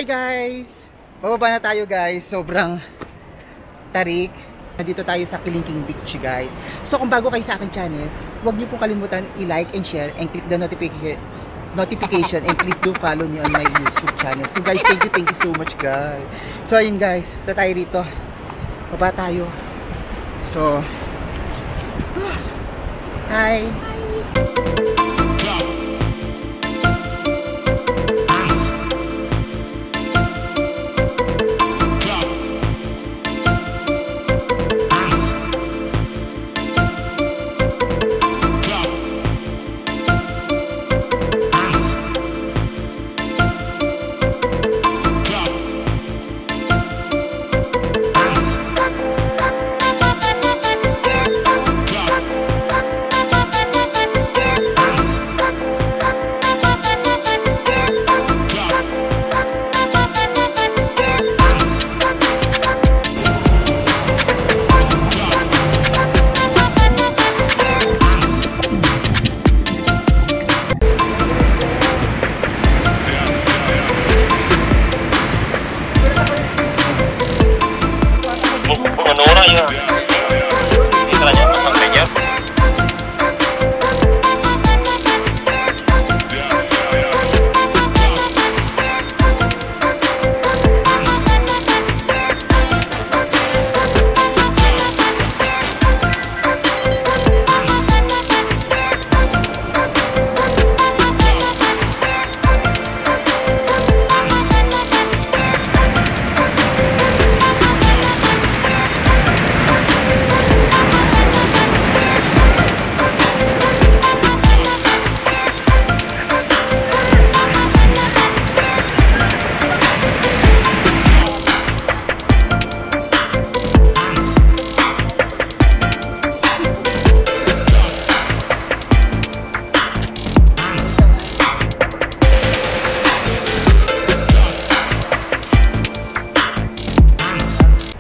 guys! Bababa na tayo guys. Sobrang tarik. Nandito tayo sa Kilinting Beach guys. So kung bago kayo sa aking channel, huwag niyo pong kalimutan i-like and share and click the notification and please do follow me on my YouTube channel. So guys, thank you so much guys. So ayun guys, punta tayo rito. Baba tayo. So hi!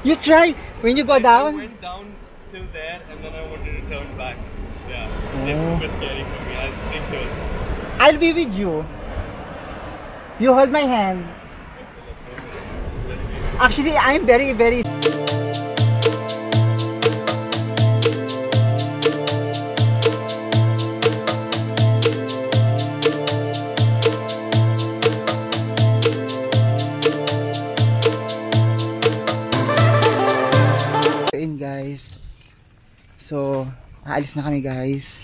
You try when you go down? I went down till there and then I wanted to turn back. Yeah, it's a bit scary for me. I'll stick to it. I'll be with you. You hold my hand. Actually, I'm very guys. So, aalis na kami guys.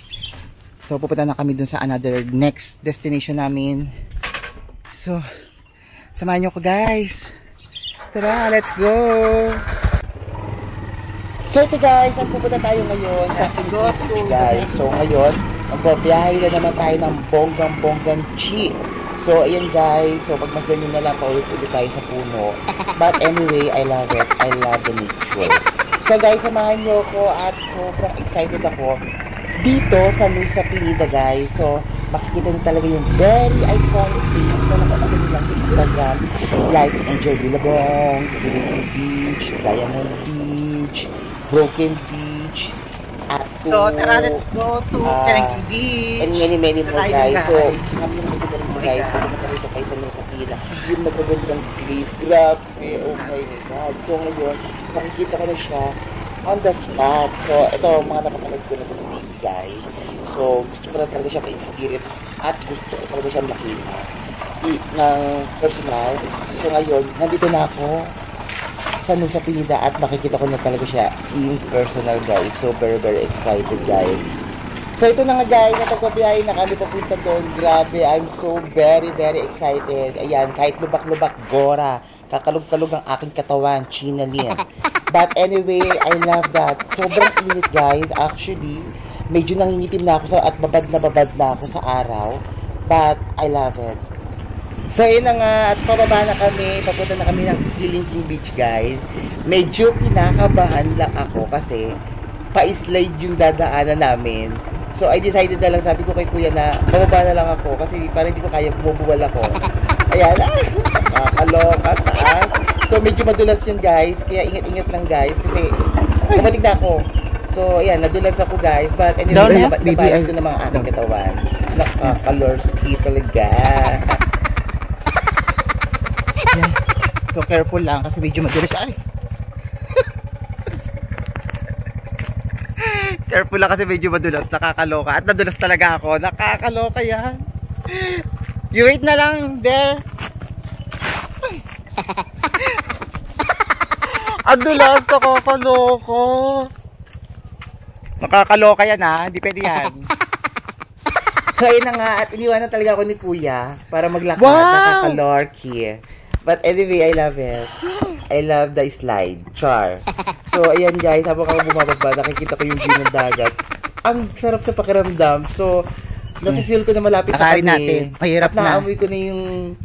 So, pupunta na kami dun sa another next destination namin. So, samahan nyo ko guys. Tara, let's go! So, ito guys, at pupunta tayo ngayon sa Kilinting guys. So, ngayon, magbabiyahe na naman tayo ng bonggang chi. So, ayan guys. So, pagmasdan nyo na lang, paulit-ulit tayo sa puno. But anyway, I love it. I love the nature. So guys, samahan nyo ako at sobrang excited ako dito sa Nusa Penida guys. So makikita nyo talaga yung very iconic things na nakapagod nyo lang sa Instagram, like Enjoy Billabong, Kilinting Beach, Diamond Beach, Broken Beach, at so tara, let's go to Kilinting Beach and many more guys. So kami yung maganda rin guys, pumunta rito kayo sa Nusa Penida, yung magagandang place, grabe, oh my god. So ngayon makikita ko na siya on the spot. So, ito, mga napapanood ko na ito sa TV, guys. So, gusto ko na talaga siya pa-experience at gusto ko talaga siya makita ng personal. So, ngayon, nandito na ako sa Nusa Penida at makikita ko na talaga siya in personal, guys. So, very excited, guys. So, ito na nga, guys. Natagpabiyahin na kami papunta doon. Grabe, I'm so very excited. Ayan, kahit lubak-lubak, gora. Kakalog-kalog ang aking katawan, China Lin. But anyway, I love that. Sobrang init guys. Actually, medyo nangingitim na ako at babad na ako sa araw. But I love it. So yun na nga, at pababa na kami. Papunta na kami ng Kilinting Beach guys. Medyo kinakabahan lang ako kasi pa-slide yung dadaanan namin. So I decided na lang, sabi ko kay kuya na bababa na lang ako kasi parang hindi ko kaya, bumubuwal ako. Ayan, nakakaloka, taas. So medyo madulas yun guys, kaya ingat-ingat lang guys kasi kumatig na ako. So ayan, nadulas ako guys, but anyway, nabayas ko na mga aking katawan. Nakakalorski talaga. Yan. So careful lang kasi medyo madulas. Ay. Careful lang kasi medyo madulas. Nakakaloka. At nadulas talaga ako. Nakakaloka yan. You wait na lang there. Ang dulas, nakakaloko. Nakakaloka yan ha. Hindi pwede yan. So ayun na nga. At iniwanan talaga ako ni Kuya para maglakad. Wow! Nakakalorky. But anyway, I love it. I love the slide. Char. So ayan guys. Habang ako bumababa, nakikita ko yung view ng dagat. Ang sarap sa pakiramdam. So nafe-feel ko na malapit na kami. Natin. Mahirap at naamoy ko na yung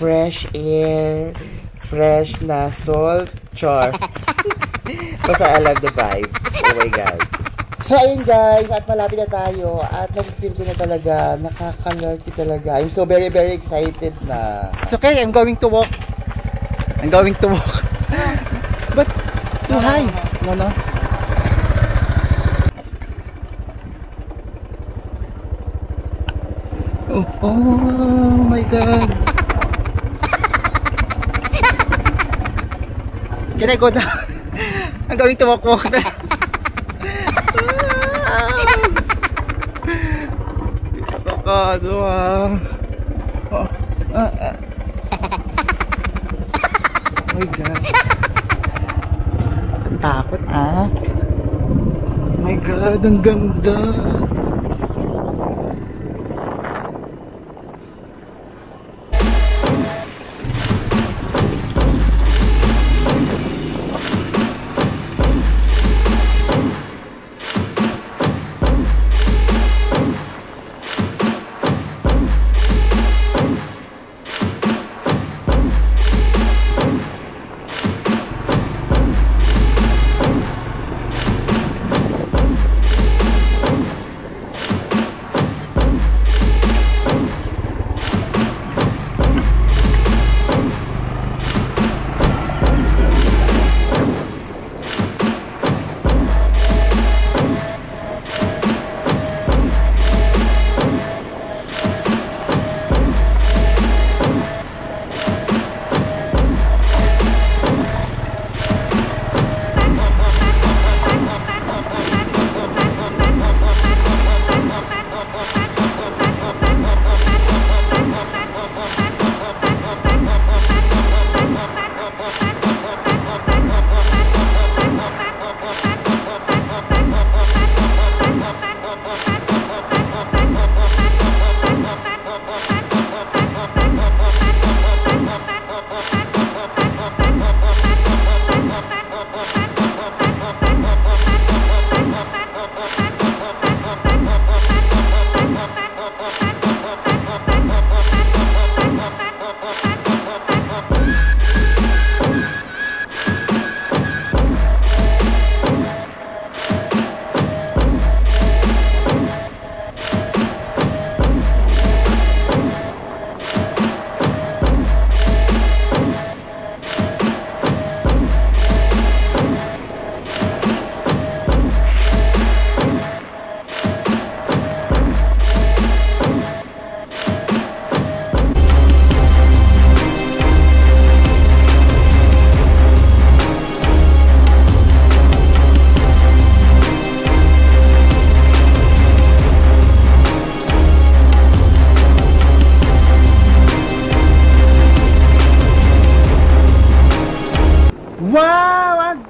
fresh air, fresh na salt, char. Basta I love the vibes. Oh my God. So ayun guys, at malapit na tayo at nafe-feel ko na talaga, nakakalurky talaga. I'm so very very excited na. It's okay, I'm going to walk. I'm going to walk. But too high. No. Oh my God. Can I go down? I'm going to walk na. Nakakano ah. Oh my God. Takot ah. Oh my God, ang ganda.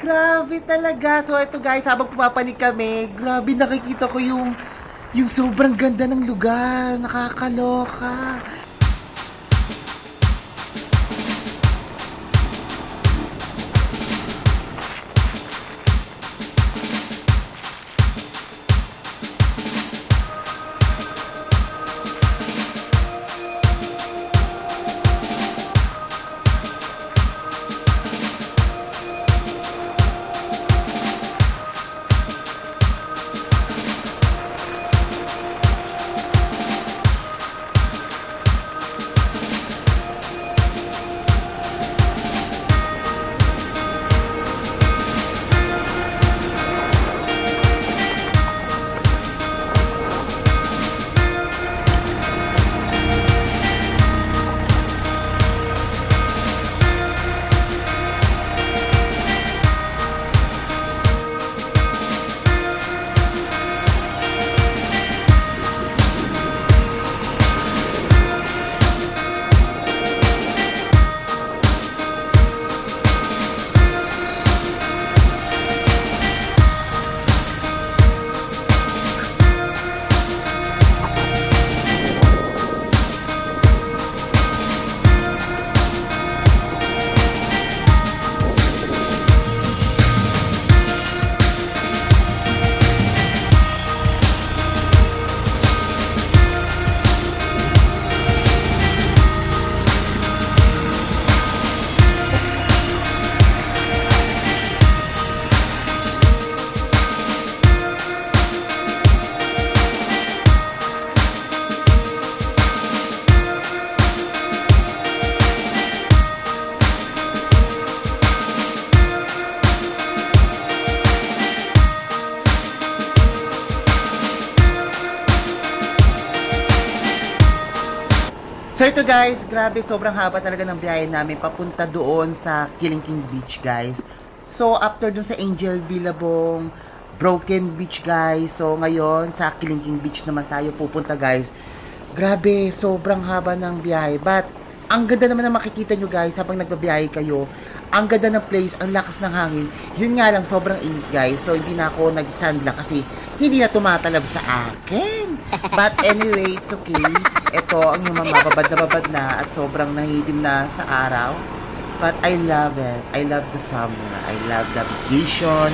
Grabe talaga. So ito guys, habang pumapanig kami, grabe nakikita ko yung sobrang ganda ng lugar. Nakakaloka. So ito guys, grabe, sobrang haba talaga ng biyahe namin papunta doon sa Kilingking Beach guys. So after dun sa Angel Billabong, Broken Beach guys. So ngayon sa Kilingking Beach naman tayo pupunta guys. Grabe, sobrang haba ng biyahe. But ang ganda naman na makikita nyo guys habang nagbabiyahe kayo. Ang ganda ng place, ang lakas ng hangin. Yun nga lang, sobrang init guys. So hindi na ako nag-sandla kasi hindi na tumatalab sa akin. But anyway, it's okay. Ito, ang naman mababad na at sobrang nangitim na sa araw. But I love it. I love the summer. I love the vacation.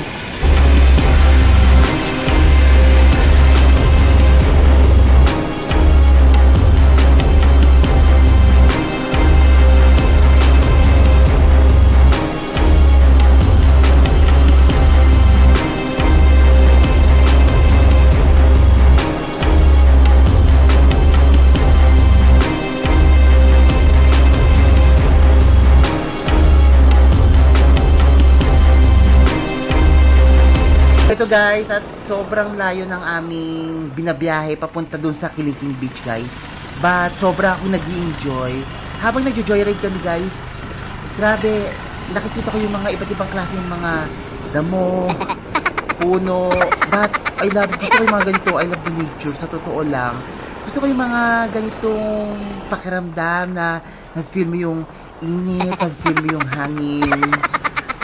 Ito guys, at sobrang layo ng aming binabiyahe papunta dun sa Kilingking Beach guys. But sobra akong nag-i-enjoy. Habang nag-joyride kami guys, grabe, nakikita ko yung mga iba't ibang klase ng mga damo, puno. But I love, gusto ko yung mga ganito, I love the nature, sa totoo lang. Gusto ko yung mga ganitong pakiramdam na nag-feel mo yung init, nag-feel mo yung hangin.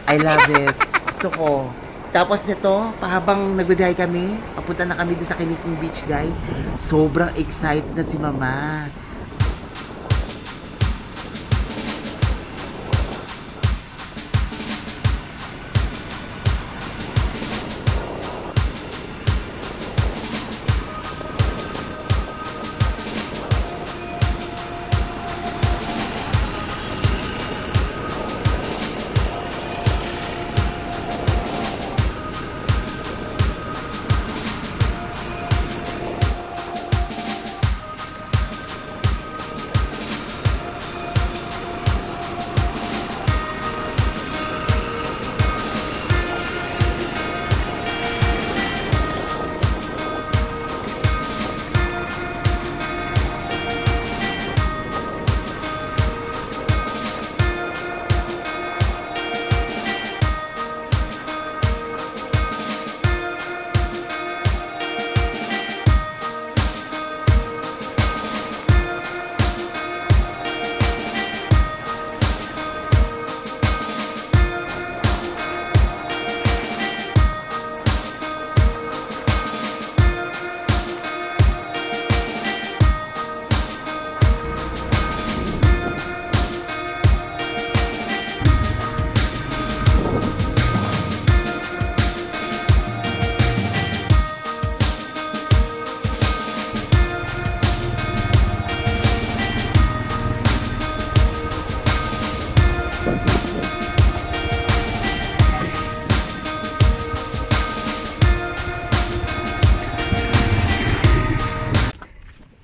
I love it. Gusto ko. Tapos nito, habang nagbibiyahe kami, papunta na kami doon sa Kilingking Beach guys. Sobrang excited na si Mama.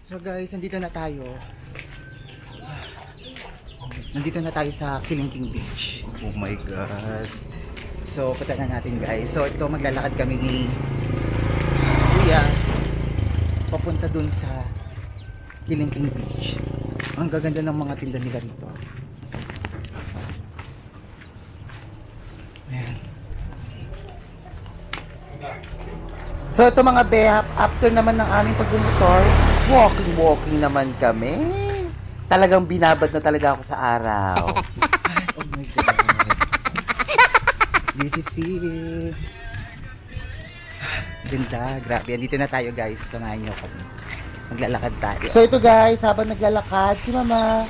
So guys, nandito na tayo. Nandito na tayo sa Kilingking Beach. Oh my God. So, punta na natin guys. So, ito maglalakad kami ni Kuya papunta dun sa Kilingking Beach. Ang gaganda ng mga tinda nila rito. Ayan. So, ito mga behap, after naman ng aming pagbumotor, walking naman kami. Talagang binabad na talaga ako sa araw. Oh my God. This is it. Ganda, grabe. Andito na tayo guys. Samahan nyo kami. Maglalakad tayo. So ito guys, habang naglalakad si Mama,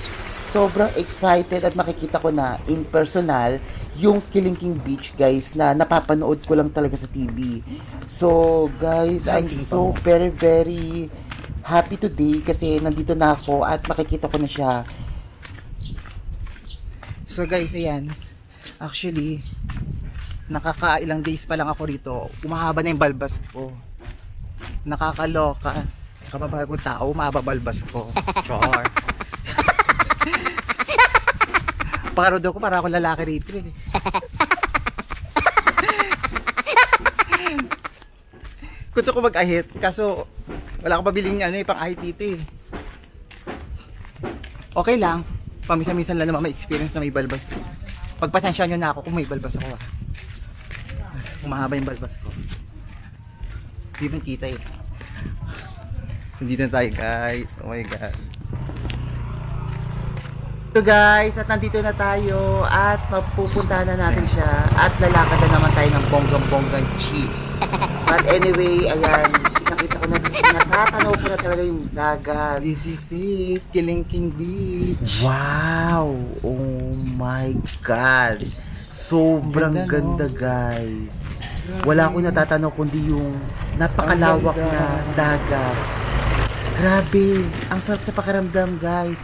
sobrang excited at makikita ko na in personal yung Kilingking Beach guys na napapanood ko lang talaga sa TV. So guys, I'm so very happy today kasi nandito na ako at makikita ko na siya. So guys, ayan. Actually, nakakailang days pa lang ako rito. Umahaba na yung balbas ko. Nakakaloka. Kababagong tao, mababalbas ko. Sure. Parod ako, para ako lalaki rito eh. Gusto ko mag-ahit, kaso wala akong pabiling pang-ahit dito eh. Okay lang. Pamisa-minsan lang naman may experience na may balbas. Pagpasensya nyo na ako kung may balbas ako. Humahaba yung balbas ko. Hindi man kita eh. Nandito na tayo guys. Oh my god. So guys, at nandito na tayo at mapupuntahan na natin siya at lalakad na naman tayo ng bonggang-bonggang chi. But anyway, ayan, nakita ko na, natatanaw ko na talaga yung dagat. This is it, Kilingking Beach. Wow! Oh my God! Sobrang ganda guys. Wala akong natatanaw kundi yung napakalawak na dagat. Grabe! Ang sarap sa pakiramdam guys.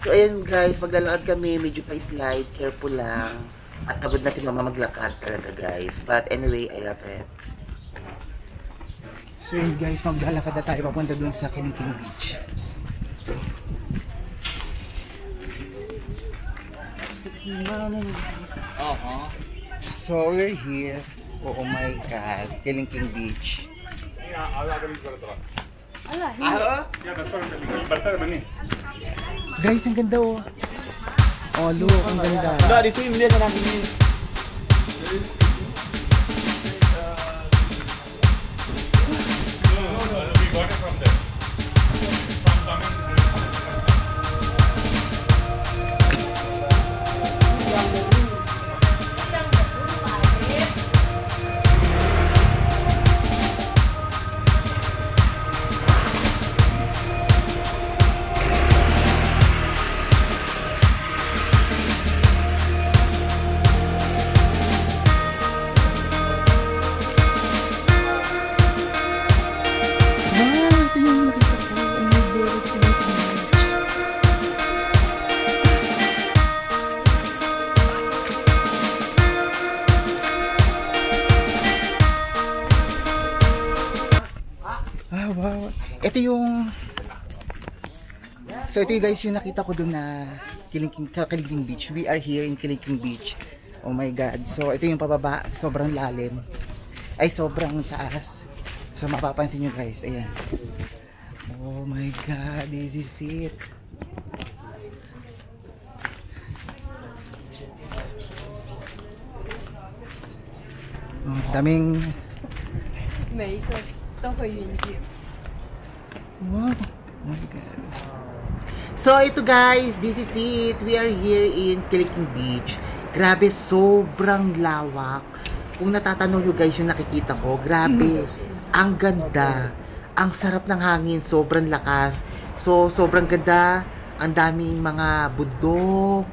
So ayan guys, maglalakad kami, medyo pa-slide, careful lang. At abot na si mama maglakad talaga guys. But anyway, I love it. So yun guys, maglalakad na tayo papunta dun sa Kilingking Beach. So we're here. Oh my god, Kilingking Beach. Guys, ang ganda oh. Oh look, ang ganda. Dito yung muli na natin yun. Wow. Ito yung So ito yung guys yung nakita ko dun na Kilingking Beach. We are here in Kilingking Beach. Oh my god. So ito yung pababa, sobrang lalim. Ay sobrang taas. So mapapansin nyo guys, ayan. Oh my god, this is it. Oh, daming 每一个都会晕机。 Wow. Oh my god. So ito guys, this is it. We are here in Kilingking Beach. Grabe, sobrang lawak. Kung natatanong nyo guys yung nakikita ko, grabe. Ang ganda. Ang sarap ng hangin, sobrang lakas. So sobrang ganda. Ang daming mga bundok.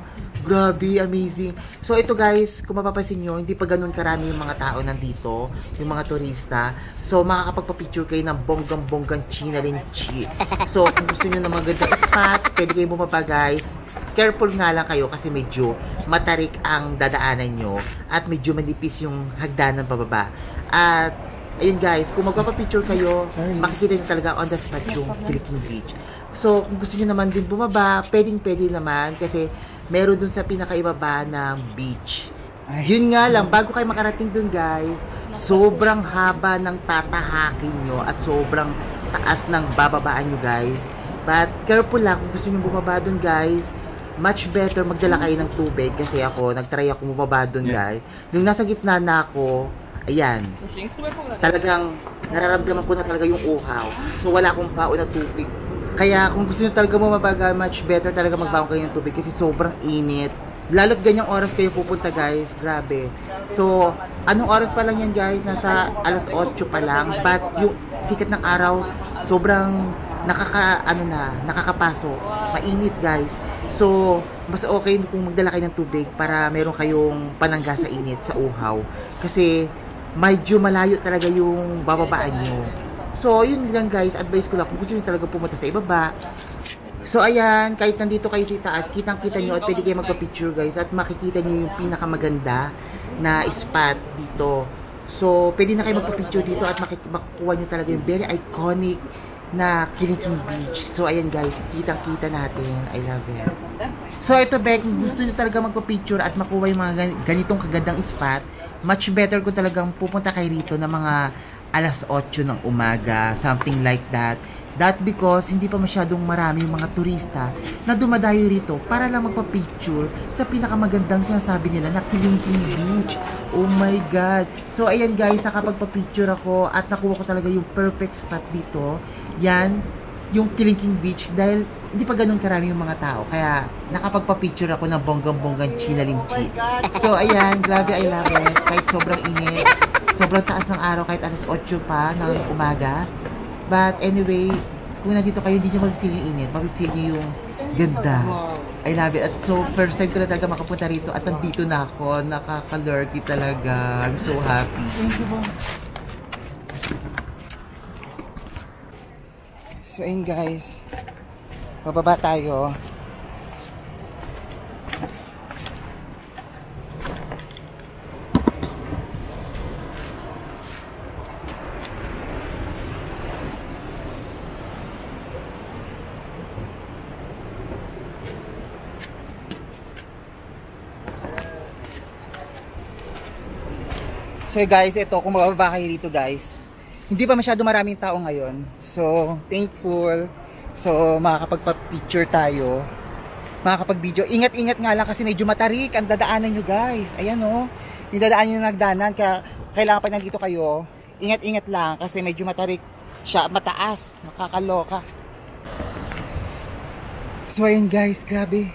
Grabe, amazing. So ito guys, kung mapapansin nyo, hindi pa ganun karami yung mga tao nandito, yung mga turista. So makakapagpa-picture kayo ng bonggang-bonggang China rin chi. So kung gusto nyo ng magandang spot, pwede kayo bumaba guys. Careful nga lang kayo kasi medyo matarik ang dadaanan nyo at medyo manipis yung hagdanan pababa. At ayun guys, kung magpapapicture kayo, makikita nyo talaga on the spot yung Kilingking Beach. So kung gusto nyo naman din bumaba, pwedeng-pwede naman kasi meron dun sa pinakaibaba ng beach. Yun nga lang, bago kayo makarating dun guys, sobrang haba ng tatahakin nyo at sobrang taas ng bababaan nyo guys. But careful lang kung gusto nyo bumaba dun guys. Much better magdala kayo ng tubig kasi ako, nagtry ako bumaba dun guys. Nung nasa gitna na ako, ayan, talagang nararamdaman ko na talaga yung uhaw. So wala akong baon na tubig. Kaya kung gusto nyo talaga bumabaga, much better talaga magbaon kayo ng tubig kasi sobrang init. Lalo't ganyang oras kayo pupunta guys, grabe. So, anong oras pa lang yan guys? Nasa alas 8 pa lang. But yung sikat ng araw, sobrang nakakapaso. Mainit guys. So, mas okay kung magdala kayo ng tubig para meron kayong panangga sa init, sa uhaw. Kasi, medyo malayo talaga yung bababaan nyo. So, yun lang guys, advice ko lang kung gusto nyo talaga pumunta sa ibaba. So, ayan, kahit nandito kayo sa taas, kitang-kita nyo at pwede kayo magpa-picture guys at makikita nyo yung pinakamaganda na spot dito. So, pwede na kayo magpa-picture dito at makukuha nyo talaga yung very iconic na Kilingking Beach. So, ayan guys, kitang-kita natin. I love it. So, ito Beck, kung gusto nyo talaga magpa-picture at makuha yung mga ganitong kagandang spot, much better kung talagang pupunta kayo rito ng mga alas 8 ng umaga, something like that. That because hindi pa masyadong marami yung mga turista na dumadayo rito para lang magpa-picture sa pinakamagandang sinasabi nila na Kilingking Beach. Oh my God! So ayan guys, nakapagpa-picture ako at nakuha ko talaga yung perfect spot dito. Yan, yung Kilingking Beach dahil hindi pa ganun karami yung mga tao. Kaya nakapagpa-picture ako ng bonggang-bonggang chinalimchi. So ayan, grabe, I love it. Kahit sobrang init, sobrang taas ng araw kahit alas 8 pa ng umaga. But anyway, kung nandito kayo, hindi nyo mag-feel yung init. Mag-feel nyo yung ganda. I love it. At so, first time ko na talaga makapunta rito at nandito na ako. Nakaka-lurky talaga. I'm so happy. So, ayun guys. Bababa tayo. So guys, ito, kung mababa kayo dito guys, hindi pa masyado maraming tao ngayon. So, thankful. So, makakapagpa-picture tayo. Makakapag-video. Ingat-ingat nga lang kasi medyo matarik ang dadaanan nyo guys. Ayan o. Yung dadaanan nyo nagdanan. Kaya kailangan pa nandito kayo. Ingat-ingat lang kasi medyo matarik siya. Mataas. Nakakaloka. So, ayan guys. Grabe.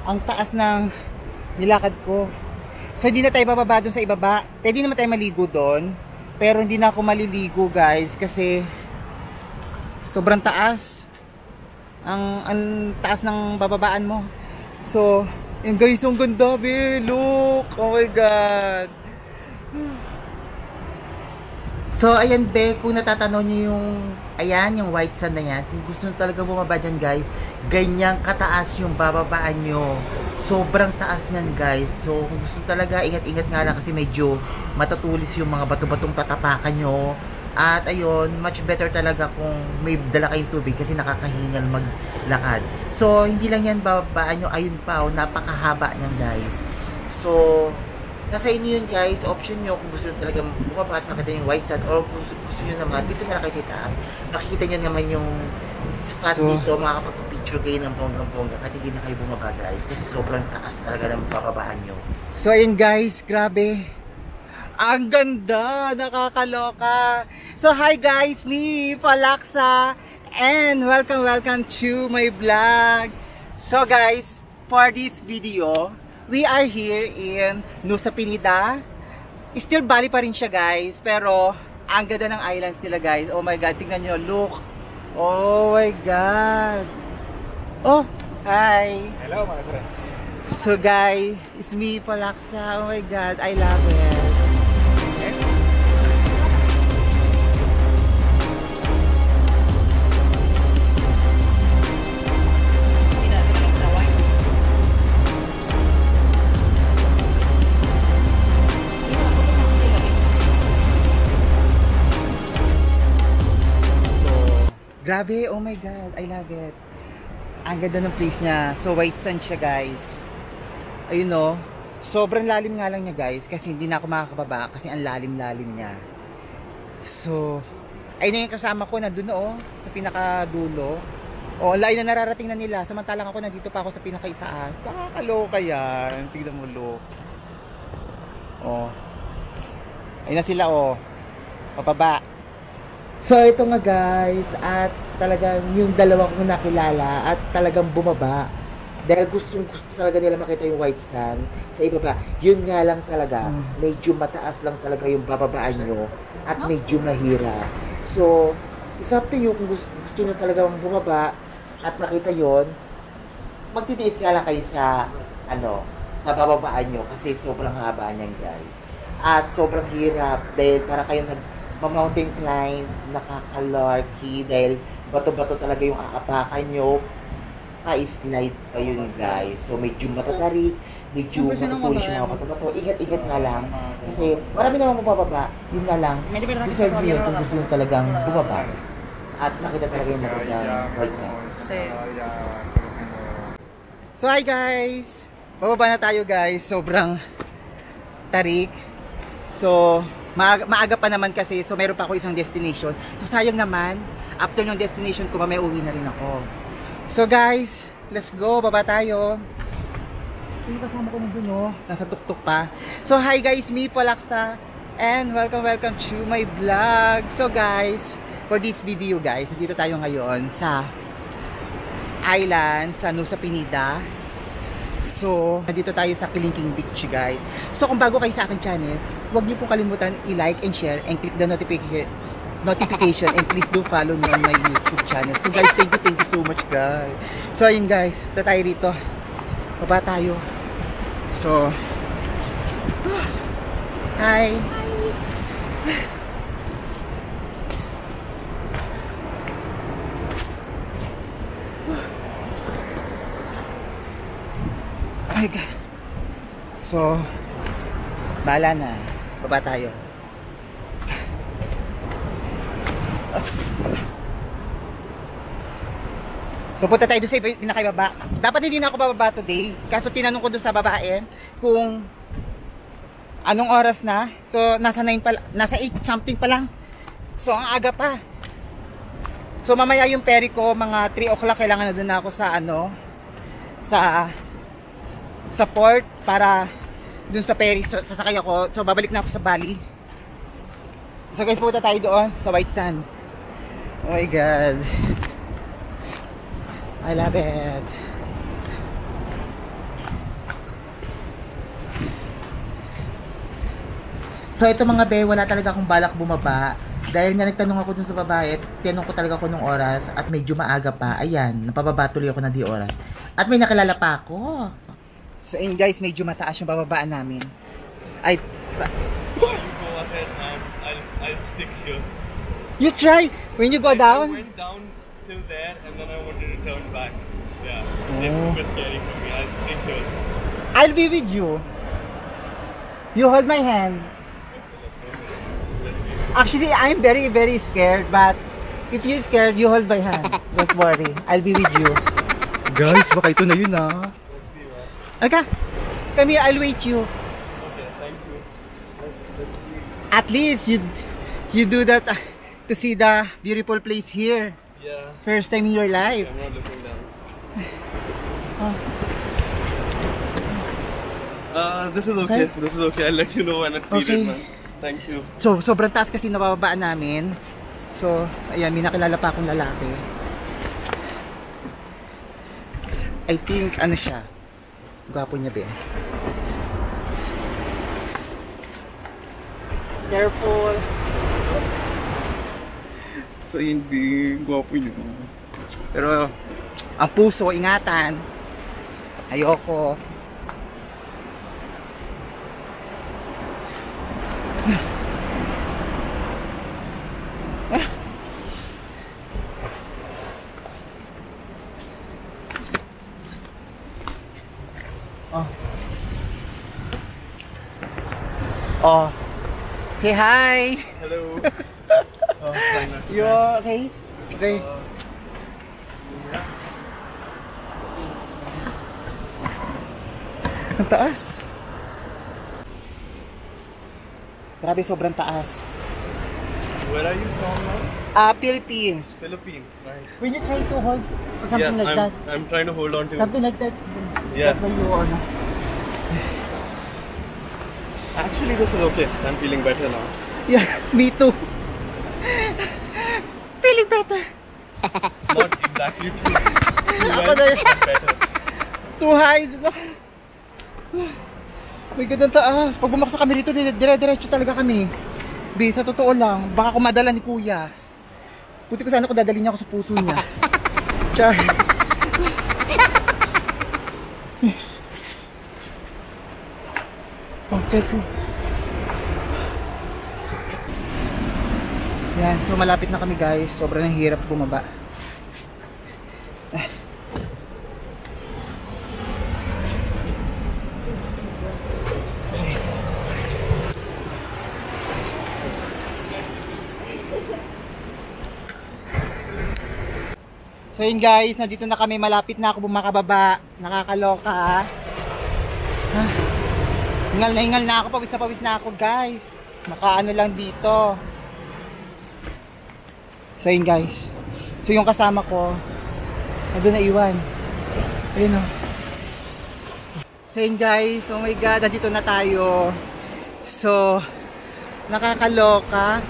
Ang taas ng nilakad ko. So, hindi na tayo bababa dun sa ibaba. Pwede naman tayo maligo doon. Pero hindi na ako maliligo, guys. Kasi, sobrang taas. Ang taas ng bababaan mo. So, yun guys, ang ganda, be. Look. Oh my God. So, ayan, be. Kung natatanaw nyo yung, ayan, yung white sand na yan. Kung gusto nyo talaga bumaba dyan, guys, ganyang kataas yung bababaan nyo. Sobrang taas niyan guys. So kung gusto talaga, ingat-ingat nga lang kasi medyo matutulis yung mga bato-batong tatapakan nyo. At ayun, much better talaga kung may dala kayong tubig kasi nakakahingal maglakad. So hindi lang yan bababaan nyo, ayun pa, oh, napakahaba niyan guys. So nasa inyo yun guys, option nyo kung gusto nyo talaga bumaba at makita yung white sand, or kung gusto nyo naman, dito na lang kayo sa itaas. Makikita nyo naman yung spot dito, makakapag-picture kayo ng bonggang-bongga kahit hindi na kayo bumaba guys, kasi sobrang taas talaga ng bababahan nyo. So ayun guys, grabe. Ang ganda, nakakaloka. So hi guys, me, Palaksa, and welcome to my vlog. So guys, for this video, we are here in Nusa Penida. Still Bali pa rin siya guys, pero ang ganda ng islands nila guys. Oh my God, tingnan nyo, look. Oh my God. Oh, hi. Hello mga friend. So guys, it's me, Palaksa. Oh my God, I love it. Grabe, oh my God, I love it. Ang ganda ng place niya. So white sand siya guys. Ayun o. Sobrang lalim nga lang niya guys. Kasi hindi na ako makakababa. Kasi ang lalim-lalim niya. So, ayun na yung kasama ko. Nandun o. Sa pinakadulo. O, ang layo na nararating na nila. Samantalang ako nandito pa ako sa pinakaitaas. Nakakaloka yan. Tignan mo look. O. Ayun na sila o. Papaba. So ito nga guys, at talagang yung dalawa kong nakilala at talagang bumaba dahil gusto talaga nila makita yung white sand sa ibaba. Yun nga lang talaga, medyo mataas lang talaga yung bababaan nyo at medyo mahirap. So it's up to you kung gusto nyo talaga bumaba at makita yon. Magtitiis nga lang kayo sa sa bababaan nyo kasi sobrang haba niyan guys. At sobrang hirap dahil para kayo mountain climb, nakaka-larky dahil bato-bato talaga yung aapakan nyo. Pa-slide pa yun guys. So medyo matatarik, medyo matutulis yung mga bato-bato. Ingat-ingat nga lang. Kasi marami naman mabababa. Yun nga lang, deserve nyo yun kung gusto nyo talagang bumaba. At makita talaga yung magandang white sand. So hi guys! Bababa na tayo guys. Sobrang tarik. So maaga pa naman kasi, so meron pa ako isang destination. So sayang naman, after ng destination ko, mamaya uwi na rin ako. So guys, let's go. Baba tayo. Yung kasama ko nandun, no? Nasa tuktok pa. So hi guys, me po Laksa. And welcome to my vlog. So guys, for this video guys, dito tayo ngayon sa island, sa Nusa Penida. So, nandito tayo sa Kilingking Beach guys. So kung bago kayo sa aking channel, huwag niyo pong kalimutan i-like and share and click the notification and please do follow me on my YouTube channel. So guys, thank you so much guys. So ayun guys, punta tayo rito. Baba tayo. So hi. Oh my God. So bahala na. Baba tayo. So punta tayo doon sa pinakaibaba. Dapat hindi na ako bababa today. Kaso tinanong ko doon sa babae kung anong oras na. So nasa 9 pa, nasa 8 something pa lang. So ang aga pa. So mamaya yung ferry ko mga 3 o'clock kailangan na doon ako sa ano sa port para doon sa ferry sasakay ako. So babalik na ako sa Bali. So guys, punta tayo doon sa White Sand. Oh my God. I love it. So ito mga be, wala talaga akong balak bumaba. Dahil nga nagtanong ako dun sa babae at tinanong ko talaga ako ng oras at medyo maaga pa. Ayan, napababa tuloy ako ng di oras. At may nakilala pa ako. So and guys, medyo mataas yung bababaan namin. Ay, Go ahead and I'll stick here. you try when you go I down. went down till there and then I wanted to turn back. Yeah, it's a bit scary for me. I'll stick here. I'll be with you. You hold my hand. Actually, I'm very scared, but if you're scared, you hold my hand. Don't worry, I'll be with you. Guys, baka ito na yun ah. Okay, come here, I'll wait you. Okay, thank you. Let's see. At least you do that to see the beautiful place here. Yeah, First time in your life. I'm not looking down. This is okay. Okay. This is okay. I'll let you know when it's Okay. needed, man. Thank you. So, sobrang taas kasi nabababaan namin. So, ayan, may nakilala pa akong lalaki. I think, ano siya? Gwapo niya, be. Careful. So, yun, be. Gwapo niya. Pero, ang puso, ingatan. Ayoko. Oh. Say hi. Hello. Oh, fine. You okay? Okay. Ang taas. Grabe, sobrang taas. Where are you from now? Philippines. Philippines. Nice. When you try to hold something like that, I'm trying to hold on to. something like that, Yeah. that's why you ano. Actually, this is okay. I'm feeling better now. Yeah, me too. Feeling better. Not exactly too Ako well, na yun. but better. Too high. May gandang taas. Pag bumaksa kami rito, dire-diretso talaga kami. Be, sa totoo lang, baka kumadala ni kuya. Buti ko sana kung dadalhin niya ako sa puso niya. Char. Okay po. Yan, so malapit na kami guys. Sobrang hirap bumaba. So yun guys, nandito na kami, malapit na ako bumakababa. Nakakaloka ah. Hingal na ako, pawis na ako guys. Makaano lang dito. So yun guys, So yung kasama ko, nandun na iwan. Ayun o. So yun guys, oh my god, nandito na tayo. So, nakakaloka.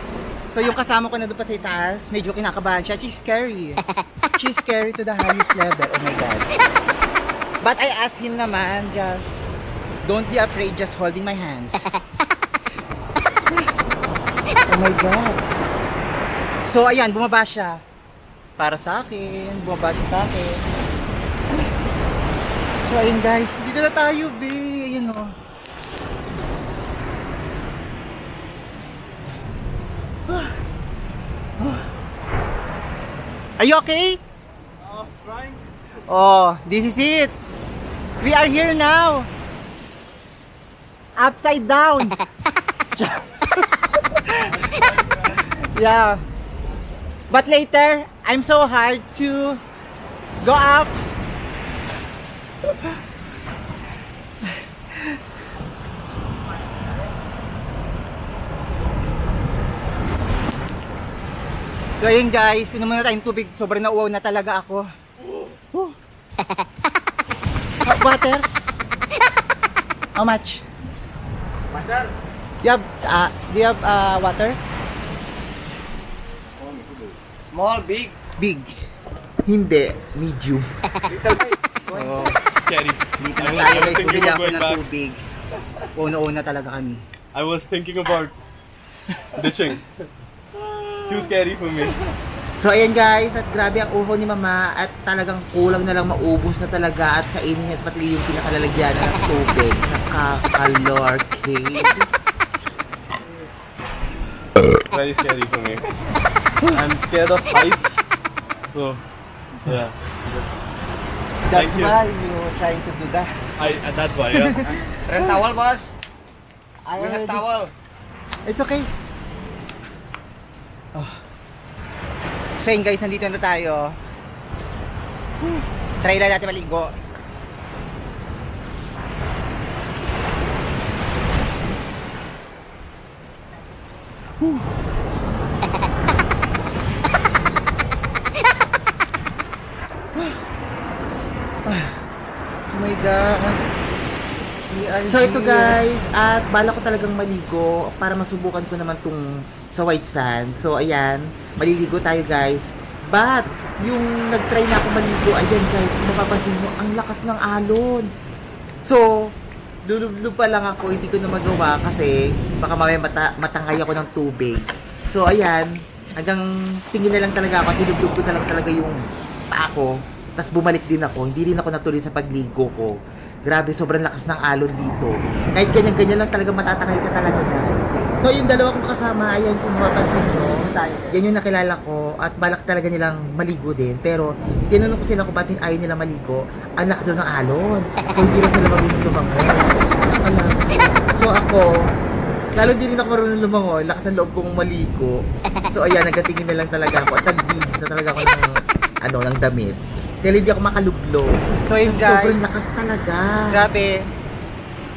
So yung kasama ko nandun pa sa itaas, medyo kinakabahan siya. She's scary. She's scary to the highest level. Oh my god. But I asked him naman, just, don't be afraid, just holding my hands. Oh my god. So ayan, bumaba siya. Para sa akin, bumaba siya sa akin. So ayun guys, dito na tayo, be. Ayun o. Are you okay? Trying. Oh, this is it. We are here now. Upside down. Yeah. But later, I'm so hard to go up. So ayun guys, inom muna tayong tubig. Sobrang nauwaw na talaga ako. Water? How much? Water? Do you have water? Small, big. Big. Hindi, medium. Little bit. So, Scary. dito na I tayo was guys. thinking Bumili of ako going ng back. tubig. Una-una talaga kami. I was thinking about ditching. Too scary for me. So ayan guys, at grabe ang uho ni mama at talagang kulang na lang maubos na talaga at kainin niya pati yung pinakalalagyan ng tubig. Nakakalorky. Very scary for me. I'm scared of heights. So, yeah. That's Thank you. why you're trying to do that. That's why, yeah. Rent towel, boss. I We have already- towel. It's okay. Oh. So yun guys, nandito na tayo. Try lang natin maligo. Oh my god. We are So ito here. guys, at bala ko talagang maligo para masubukan ko naman tong sa white sand. So ayan, maliligo tayo guys. But, yung nag-try na ako maligo, ayan guys, kung mapapansin mo, ang lakas ng alon. So, lulublob pa lang ako, hindi ko na magawa kasi baka mamaya matangay ako ng tubig. So ayan, hanggang tingin na lang talaga ako, nilublob ko na lang talaga yung paa ko. Tapos bumalik din ako, hindi rin ako natuloy sa pagligo ko. Grabe, sobrang lakas ng alon dito. Kahit ganyan-ganyan lang talaga matatangay ka talaga guys. So yung dalawa kong kasama, ayan kung mapapansin nyo, yan yung nakilala ko at balak talaga nilang maligo din. Pero tinanong ko sila kung ba't ayaw nila maligo, ang lakas daw ng alon. So hindi rin sila marunong lumangon. So ako, lalo din rin ako marunong lumangon, lakas ng loob kong maligo. So ayan, nagatingin na lang talaga ako at nagbihis na talaga ako ng damit. Dahil hindi ako makalublo. So yun Kasi guys, sobrang lakas talaga. grabe.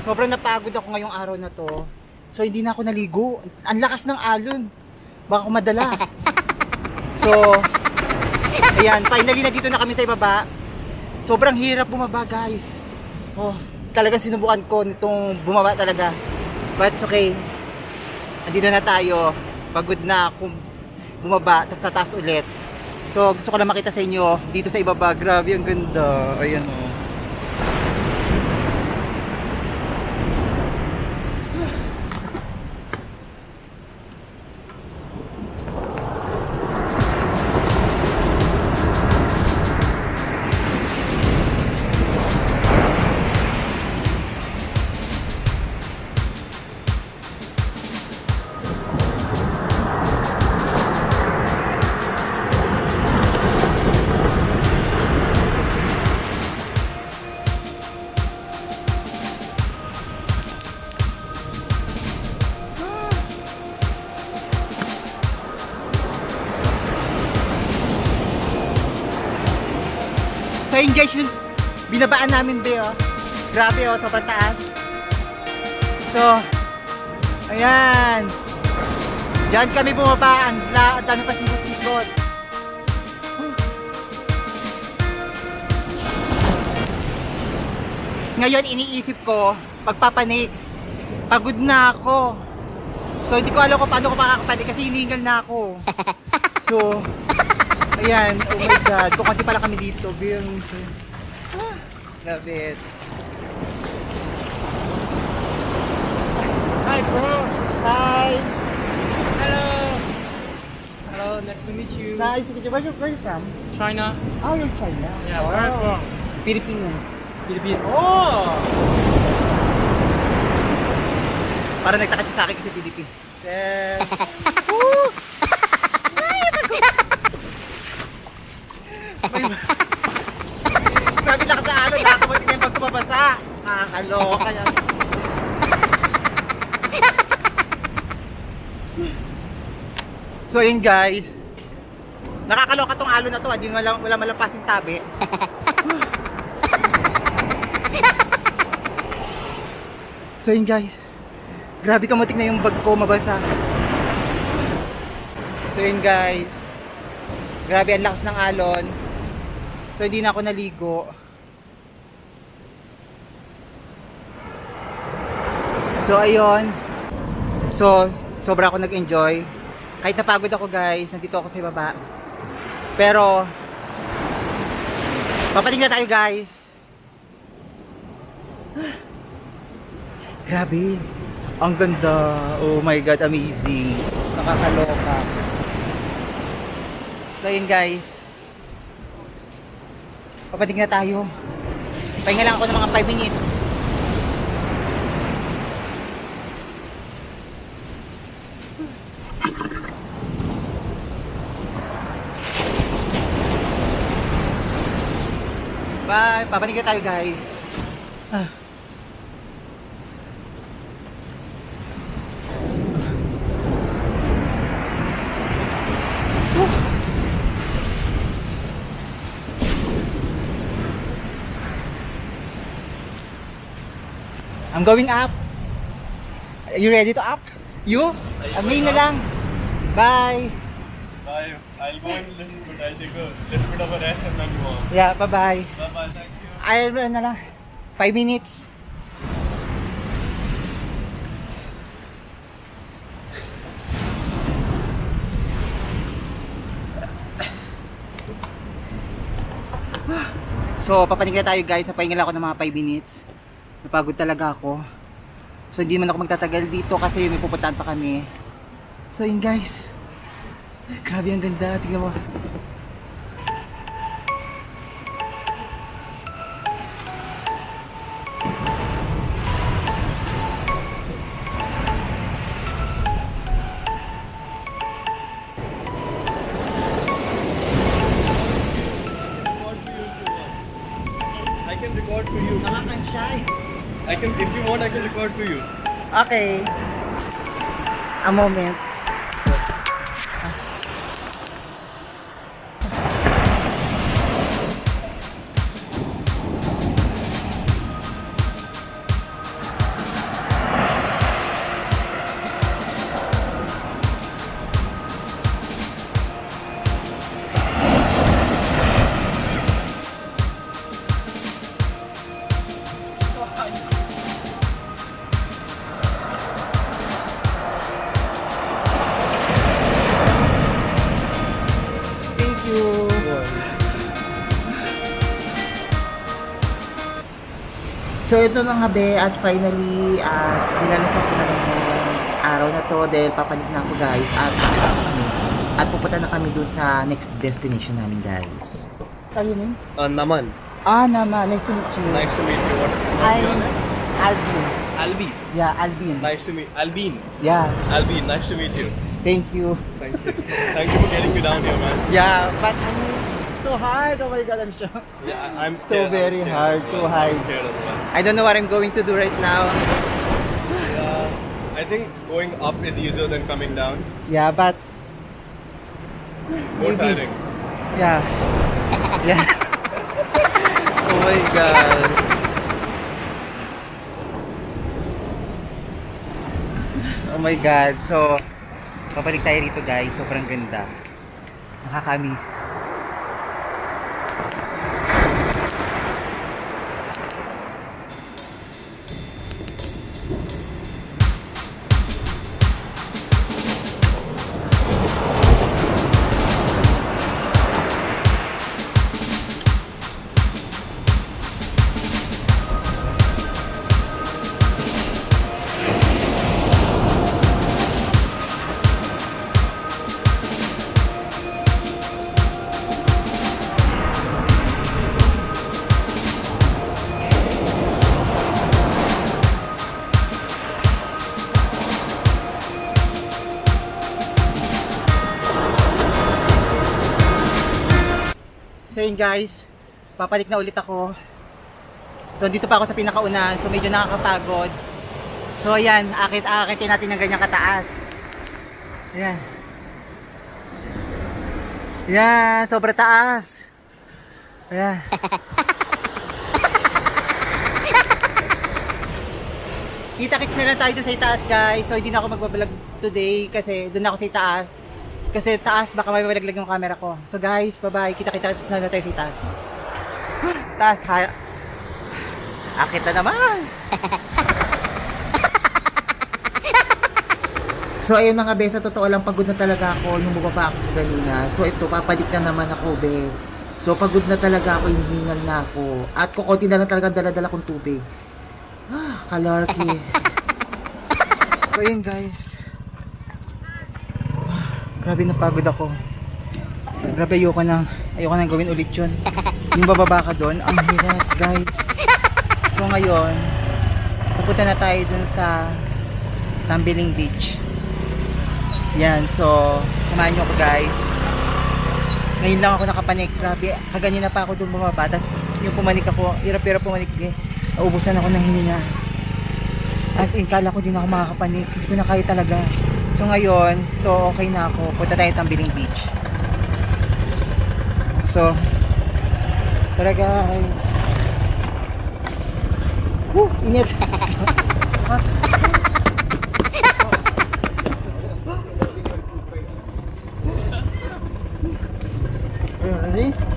Sobrang napagod ako ngayong araw na to. So hindi na ako naligo. Ang lakas ng alon. Baka ako madala. So, ayan, finally na dito na kami sa ibaba. Sobrang hirap bumaba guys. Oh, talagang sinubukan ko nitong bumaba talaga. But it's okay. Andito na tayo. Pagod na akong bumaba, tapos tataas ulit. So, gusto ko na makita sa inyo dito sa ibaba. Grabe, ang ganda. Ayan o. So yun guys, yung binabaan namin be oh. Grabe oh, sobrang taas. So, ayan. Diyan kami bumaba, ang dami pa sikot-sikot. ngayon iniisip ko, pagpapanik, pagod na ako. So hindi ko alam kung paano ko makakapanik kasi hiningal na ako. So, ayan, oh my God. Kung konti pala kami dito, love it. Hi, bro. Hi. Hello. Hello, nice to meet you. Nice to meet you. Where you from? China. Oh, you're China. Yeah, where are you from? Philippines. Philippines. Oh! Parang nagtaka siya sa akin kasi Philippines. Yes. Grabe lakas na ano, nakakabuti na yung pag kumabasa. Nakakaloka yan. So yun guys, nakakaloka tong alon na to, hindi wala malampasing tabi. So yun guys, grabe kamutik na yung bag ko mabasa. So yun guys, grabe ang lakas ng alon. So hindi na ako naligo. So ayun, so sobra ako nag-enjoy. Kahit napagod ako guys, nandito ako sa baba. Pero papating na tayo guys. Grabe, ang ganda. Oh my God, amazing. Nakakaloka. So yun guys, papating na tayo. Pahinga lang ako ng mga 5 minutes. Bye! Papanig na tayo guys. I'm going up. Are you ready to up? You? Amin na lang. Bye! Bye. I'll go in a little bit. I'll take a little bit of a rest and then go on. Yeah, bye-bye. Bye-bye. Thank you. I'll run na lang. 5 minutes. So, papanig na tayo guys. Napahinga lang ako ng mga 5 minutes. Napagod talaga ako. So, hindi man ako magtatagal dito kasi may pupuntahan pa kami. So, yun guys. Grabe ang ganda. Tingnan mo. I can record for you. Nakakanshay. I can, if you want, I can record for you. Okay. A moment. So ito na nga be, at finally dinalasan ko na lang yung araw na to dahil papalit na ako guys at pupunta na kami dun sa next destination namin guys. What are your name? Naman. Naman, nice to meet you. Nice to meet you. What's your I'm name? Alvin. Albin. Yeah, Alvin. Nice to meet Albin. Yeah, Albin, nice to meet you. thank you. Thank you. Thank you for getting me down here, man. Yeah, but I mean, so hard. Oh my God, I'm sure. Yeah, I'm So scared. very I'm scared hard as to well. hide. I'm scared as well. I don't know what I'm going to do right now. Yeah, I think going up is easier than coming down. Yeah, but More Maybe. tiring. yeah. Yeah. Oh my God. Oh my God. So, papalik tayo rito guys. Sobrang ganda. Nakakami. ayun guys, papalik na ulit ako. So dito pa ako sa pinakaunan, so medyo nakakapagod. So ayan, akitin natin ng ganyang kataas. Ayan. Ayan, sobrang taas. Ayan. Kita-kits na lang tayo dun sa itaas guys. So hindi na ako magbablog today kasi dun ako sa itaas. Kasi taas baka may malaglag yung camera ko. So guys, bye-bye. Kita-kits na lang tayo sa itaas. Taas, akit na naman. So ayun mga be, sa totoo lang pagod na talaga ako nung bumaba ako kanina. So ito, papalik na naman ako be. So pagod na talaga ako, hinihingal na ako. At kukunti na lang talaga dala-dala kong tubig. Kalarky. So ayun guys. Grabe napagod ako. Grabe ayoko nang gawin ulit yun. Yung bababa ka doon, ang hirap guys. So ngayon, pupunta na tayo dun sa Tambiling Beach. Yan, so samahan nyo ko guys. Ngayon lang ako nakapanik. Grabe, kaganina pa ako dun bumaba. Tapos yung pumanik ako, hirap-hirap pumanik eh. Naubusan ako ng hininga. As in, kala ko din ako makakapanik. Hindi ko na kaya talaga. So ngayon, to okay na ako. Punta tayo Tambiling Beach. So, tara guys. Init.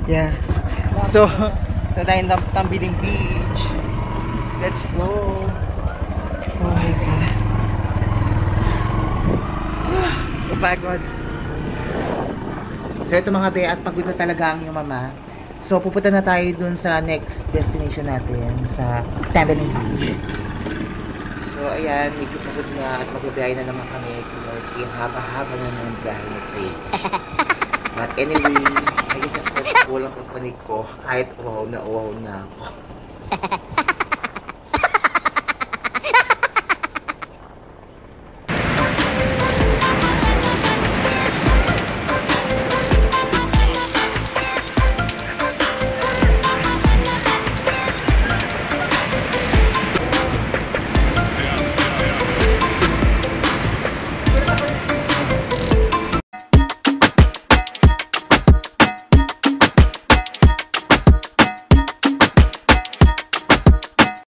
Yeah. So, tatayin Tambiling Beach. Let's go. Oh my God. Pagod. So ito mga be, at pagod na talaga ang yung mama. So pupunta na tayo dun sa next destination natin, sa Tambiling Beach. So ayan, medyo pagod na at magbabiyahe na naman kami. Yung haba-haba na ng biyahe na trip. But anyway, naging successful ang pagpanig ko kahit uhaw na ako.